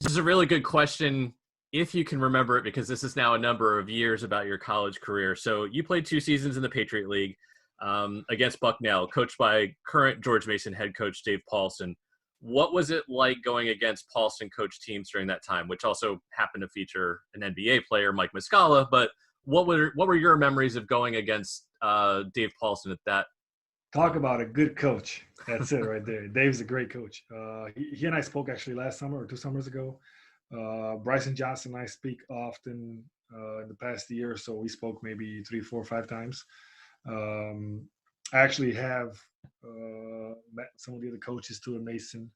is a really good question if you can remember it, because this is now a number of years about your college career. So you played 2 seasons in the Patriot League against Bucknell, coached by current George Mason head coach Dave Paulsen. What was it like going against Paulsen coach teams during that time, which also happened to feature an NBA player, Mike Muscala? But what were your memories of going against Dave Paulsen at that? Talk about a good coach. That's it right there. Dave's a great coach. He and I spoke actually last summer or 2 summers ago. Bryson Johnson and I speak often in the past year or so. We spoke maybe 3, 4, 5 times. I actually have met some of the other coaches too at Mason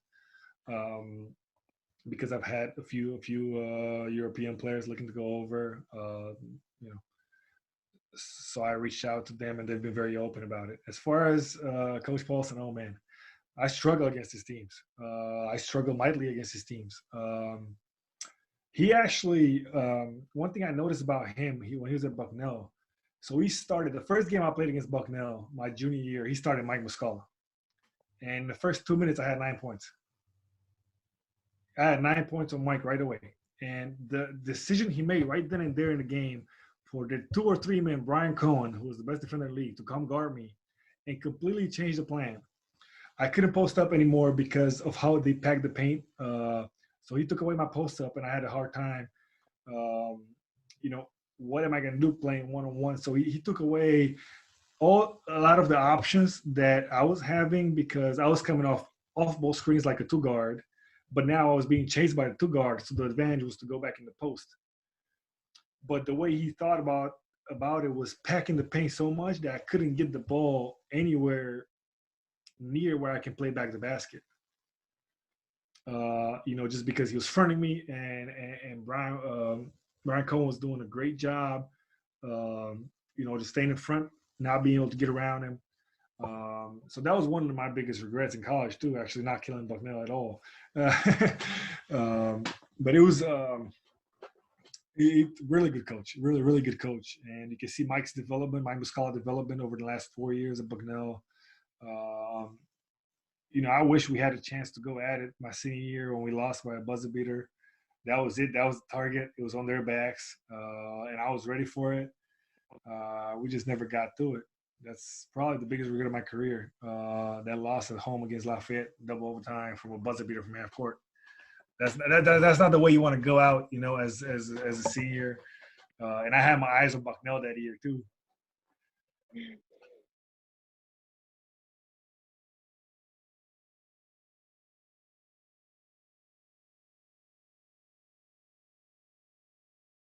because I've had a few European players looking to go over. So I reached out to them and they've been very open about it. As far as Coach Paulsen, oh man, I struggle against his teams. I struggle mightily against his teams. He actually, one thing I noticed about him, when he was at Bucknell, so he started, the first game I played against Bucknell, my junior year, he started Mike Muscala. And the first 2 minutes, I had 9 points. I had 9 points on Mike right away. And the decision he made right then and there in the game for the 2 or 3 men, Brian Cohen, who was the best defender in the league, to come guard me and completely change the plan. I couldn't post up anymore because of how they packed the paint. So he took away my post up, and I had a hard time. What am I going to do playing one-on-one? So he took away a lot of the options that I was having because I was coming off ball screens like a 2 guard, but now I was being chased by the 2 guard. So the advantage was to go back in the post. But the way he thought about it was packing the paint so much that I couldn't get the ball anywhere near where I can play back the basket. Just because he was fronting me and Brian Cohen was doing a great job, just staying in front, not being able to get around him. So that was one of my biggest regrets in college too, actually not killing Bucknell at all. But it was really good coach, really, really good coach. And you can see Mike Muscala development over the last 4 years at Bucknell. I wish we had a chance to go at it my senior year when we lost by a buzzer beater. That was it. That was the target. It was on their backs, and I was ready for it. We just never got through it. That's probably the biggest regret of my career. That loss at home against Lafayette, double overtime from a buzzer beater from half court. That's not the way you want to go out, as a senior. And I had my eyes on Bucknell that year too.